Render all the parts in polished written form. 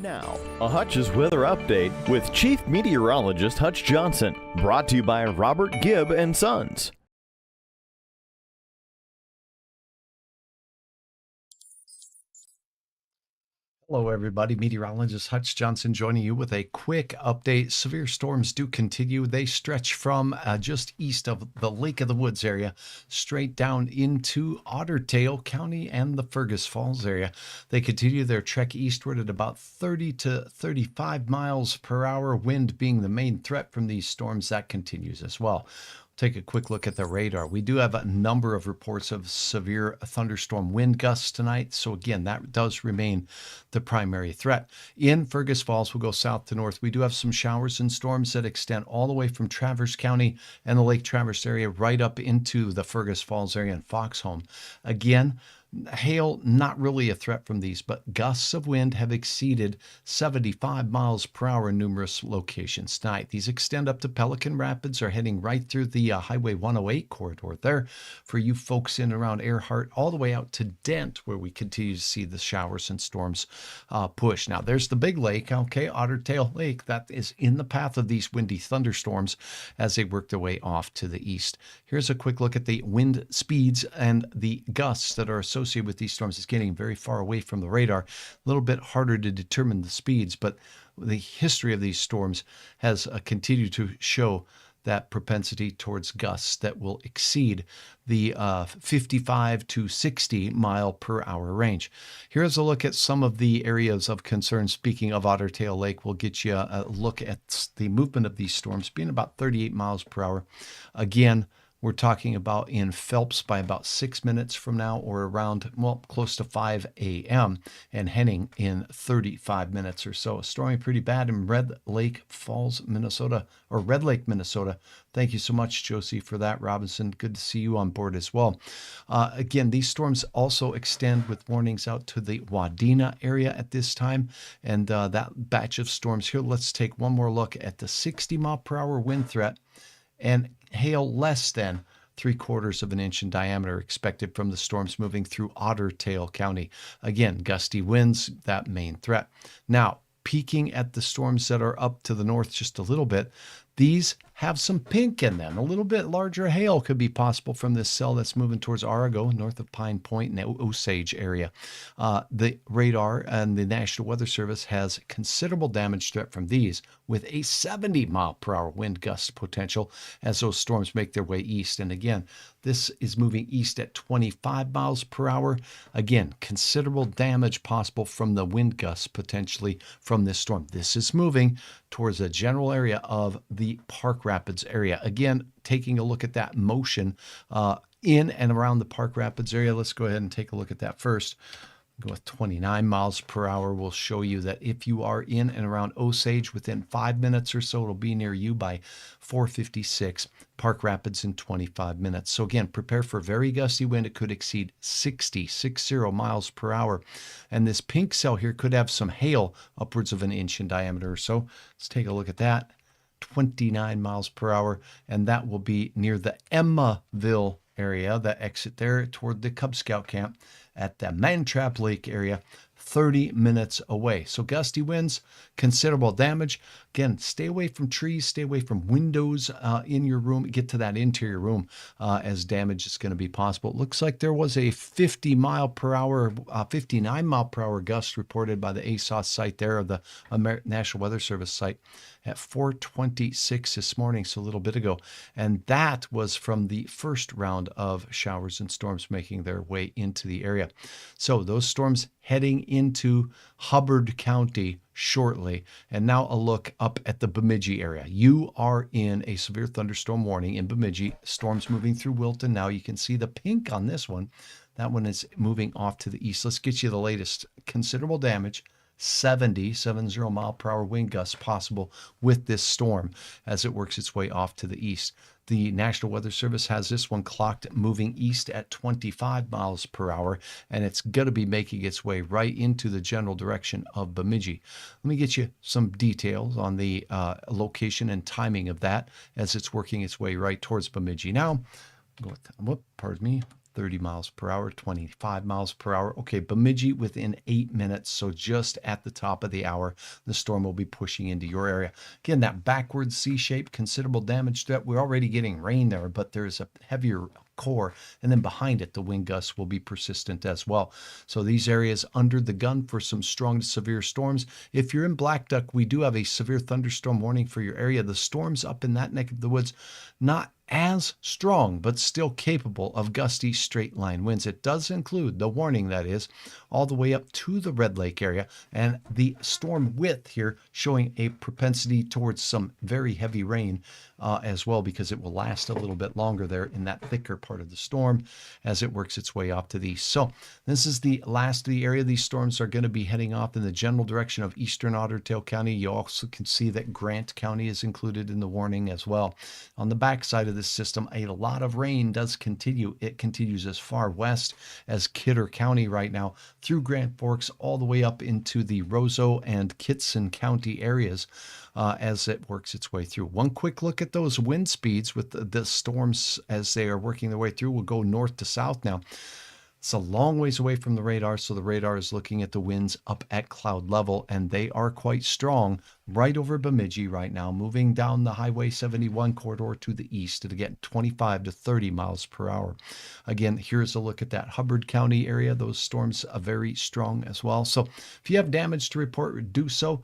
Now, a Hutch's weather update with Chief Meteorologist Hutch Johnson, brought to you by Robert Gibb and Sons. Hello, everybody. Meteorologist Hutch Johnson joining you with a quick update. Severe storms do continue. They stretch from just east of the Lake of the Woods area straight down into Otter Tail County and the Fergus Falls area. They continue their trek eastward at about 30 to 35 miles per hour, wind being the main threat from these storms. That continues as well. Take a quick look at the radar. We do have a number of reports of severe thunderstorm wind gusts tonight. So again, that does remain the primary threat. In Fergus Falls, we'll go south to north. We do have some showers and storms that extend all the way from Traverse County and the Lake Traverse area right up into the Fergus Falls area and Foxholm. Again, hail, not really a threat from these, but gusts of wind have exceeded 75 miles per hour in numerous locations tonight. These extend up to Pelican Rapids, are heading right through the Highway 108 corridor there for you folks in and around Earhart, all the way out to Dent, where we continue to see the showers and storms push. Now, there's the big lake, okay, Otter Tail Lake, that is in the path of these windy thunderstorms as they work their way off to the east. Here's a quick look at the wind speeds and the gusts that are associated with these storms. Is getting very far away from the radar. A little bit harder to determine the speeds, but the history of these storms has continued to show that propensity towards gusts that will exceed the 55 to 60 mile per hour range. Here's a look at some of the areas of concern. Speaking of Otter Tail Lake, we'll get you a look at the movement of these storms being about 38 miles per hour. Again, we're talking about in Phelps by about 6 minutes from now, or around, well, close to 5 a.m. and Henning in 35 minutes or so. Storming pretty bad in Red Lake Falls, Minnesota, or Red Lake, Minnesota. Thank you so much, Josie, for that. Robinson, good to see you on board as well. Again, these storms also extend with warnings out to the Wadena area at this time. And that batch of storms here, let's take one more look at the 60 mile per hour wind threat and hail less than 3/4 of an inch in diameter expected from the storms moving through Otter Tail County. Again, gusty winds, that main threat. Now, peeking at the storms that are up to the north just a little bit, these have some pink in them. A little bit larger hail could be possible from this cell that's moving towards Arago, north of Pine Point and Osage area. The radar and the National Weather Service has considerable damage threat from these, with a 70 mile per hour wind gust potential as those storms make their way east. And again, this is moving east at 25 miles per hour. Again, considerable damage possible from the wind gusts potentially from this storm. This is moving towards a general area of the Park Rapids area. Again, taking a look at that motion in and around the Park Rapids area. Let's go ahead and take a look at that first. Go with 29 miles per hour. We'll show you that if you are in and around Osage within 5 minutes or so, it'll be near you by 4:56. Park Rapids in 25 minutes. So again, prepare for very gusty wind. It could exceed 60 miles per hour. And this pink cell here could have some hail upwards of an inch in diameter or so. Let's take a look at that. 29 miles per hour. And that will be near the Emmaville area, that exit there toward the Cub Scout camp at the Mantrap Lake area, 30 minutes away. So gusty winds, considerable damage. Again, stay away from trees, stay away from windows in your room. Get to that interior room as damage is going to be possible. It looks like there was a 50 mile per hour, 59 mile per hour gust reported by the ASOS site there, of the National Weather Service site, at 4:26 this morning, so a little bit ago. And that was from the first round of showers and storms making their way into the area. So those storms heading into Hubbard County shortly. And now a look up at the Bemidji area. You are in a severe thunderstorm warning in Bemidji. Storms moving through Wilton. Now you can see the pink on this one. That one is moving off to the east. Let's get you the latest. Considerable damage. 70 mile per hour wind gusts possible with this storm as it works its way off to the east. The National Weather Service has this one clocked moving east at 25 miles per hour, and it's going to be making its way right into the general direction of Bemidji. Let me get you some details on the location and timing of that as it's working its way right towards Bemidji. Now, pardon me. 30 miles per hour, 25 miles per hour. Okay, Bemidji within 8 minutes, so just at the top of the hour, the storm will be pushing into your area. Again, that backwards C shape, considerable damage threat. We're already getting rain there, but there's a heavier core, and then behind it, the wind gusts will be persistent as well. So these areas under the gun for some strong to severe storms. If you're in Black Duck, we do have a severe thunderstorm warning for your area. The storms up in that neck of the woods, not as strong, but still capable of gusty straight line winds. It does include the warning, that is, all the way up to the Red Lake area, and the storm width here showing a propensity towards some very heavy rain as well, because it will last a little bit longer there in that thicker part of the storm as it works its way off to the east. So this is the last of the area. These storms are going to be heading off in the general direction of eastern Otter Tail County. You also can see that Grant County is included in the warning as well. On the backside of this system, a lot of rain does continue. It continues as far west as Kidder County right now, through Grand Forks, all the way up into the Roseau and Kitson County areas as it works its way through. One quick look at those wind speeds with the storms as they are working their way through. We'll go north to south now. It's a long ways away from the radar, so the radar is looking at the winds up at cloud level, and they are quite strong right over Bemidji right now, moving down the Highway 71 corridor to the east to get 25 to 30 miles per hour. Again, here's a look at that Hubbard County area. Those storms are very strong as well. So if you have damage to report, do so.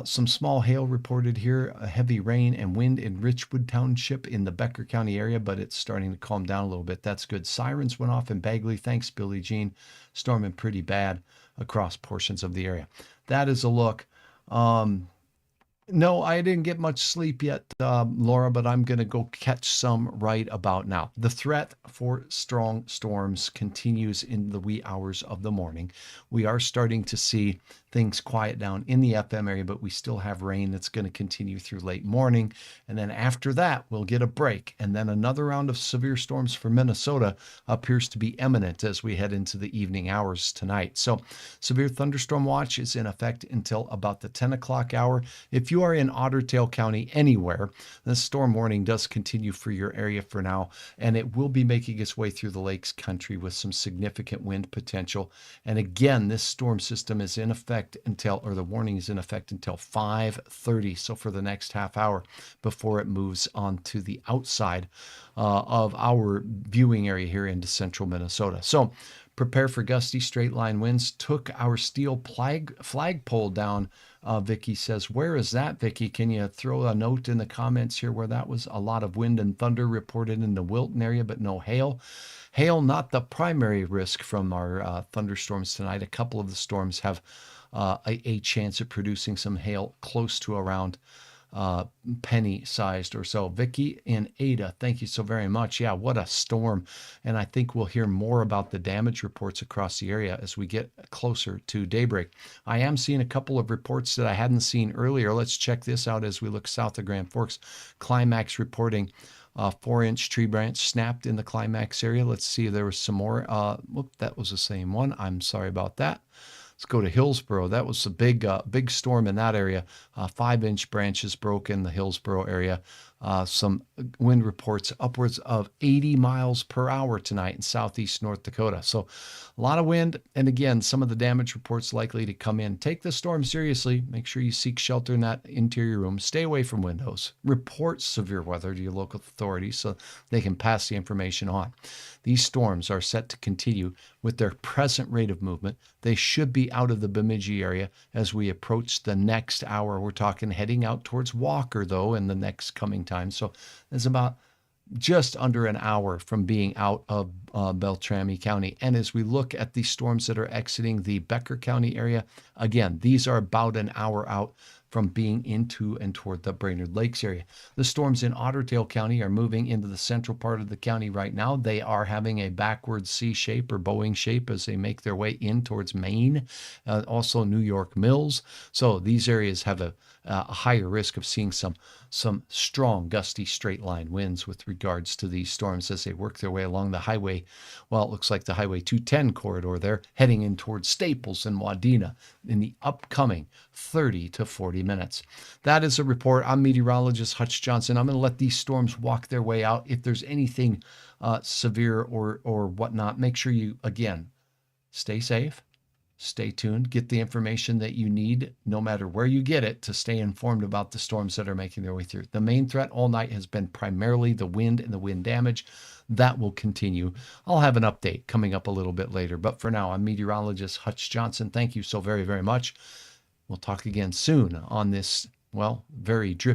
Some small hail reported here, heavy rain and wind in Richwood Township in the Becker County area, but it's starting to calm down a little bit. That's good. Sirens went off in Bagley. Thanks, Billie Jean. Storming pretty bad across portions of the area. That is a look. No, I didn't get much sleep yet, Laura, but I'm going to go catch some right about now. The threat for strong storms continues in the wee hours of the morning. We are starting to see things quiet down in the FM area, but we still have rain that's going to continue through late morning. And then after that, we'll get a break. And then another round of severe storms for Minnesota appears to be imminent as we head into the evening hours tonight. So severe thunderstorm watch is in effect until about the 10 o'clock hour. If you are in Otter Tail County anywhere, the storm warning does continue for your area for now, and it will be making its way through the lakes country with some significant wind potential. And again, this storm system is in effect until, or the warning is in effect until 5:30. So for the next half hour before it moves on to the outside of our viewing area here into central Minnesota. So prepare for gusty straight line winds. Took our steel flagpole down. Vicky says, where is that, Vicky? Can you throw a note in the comments here where that was? A lot of wind and thunder reported in the Wilton area, but no hail. Hail, not the primary risk from our thunderstorms tonight. A couple of the storms have a chance of producing some hail close to around penny sized or so. Vicky in Ada, thank you so very much. Yeah, what a storm. And I think we'll hear more about the damage reports across the area as we get closer to daybreak. I am seeing a couple of reports that I hadn't seen earlier. Let's check this out as we look south of Grand Forks. Climax reporting 4-inch tree branch snapped in the Climax area. Let's see if there was some more. Whoop, that was the same one. I'm sorry about that. Let's go to Hillsboro. That was a big storm in that area. 5-inch branches broke in the Hillsboro area. Some wind reports upwards of 80 miles per hour tonight in southeast North Dakota. So a lot of wind. And again, some of the damage reports likely to come in. Take the storm seriously. Make sure you seek shelter in that interior room. Stay away from windows. Report severe weather to your local authorities so they can pass the information on. These storms are set to continue with their present rate of movement. They should be out of the Bemidji area as we approach the next hour. We're talking heading out towards Walker, though, in the next coming time. So it's about just under an hour from being out of Beltrami County. And as we look at the storms that are exiting the Becker County area, again, these are about an hour out from being into and toward the Brainerd Lakes area. The storms in Otter Tail County are moving into the central part of the county right now. They are having a backward C shape or Boeing shape as they make their way in towards Maine, also New York Mills. So these areas have a higher risk of seeing some strong gusty straight line winds with regards to these storms as they work their way along the Highway highway. Well, it looks like the Highway 210 corridor there, heading in towards Staples and Wadena in the upcoming 30 to 40 minutes. That is a report. I'm meteorologist Hutch Johnson. I'm going to let these storms walk their way out. If there's anything severe or whatnot, make sure you, again, stay safe. Stay tuned. Get the information that you need, no matter where you get it, to stay informed about the storms that are making their way through. The main threat all night has been primarily the wind and the wind damage. That will continue. I'll have an update coming up a little bit later. But for now, I'm meteorologist Hutch Johnson. Thank you so very, very much. We'll talk again soon on this, well, very drippy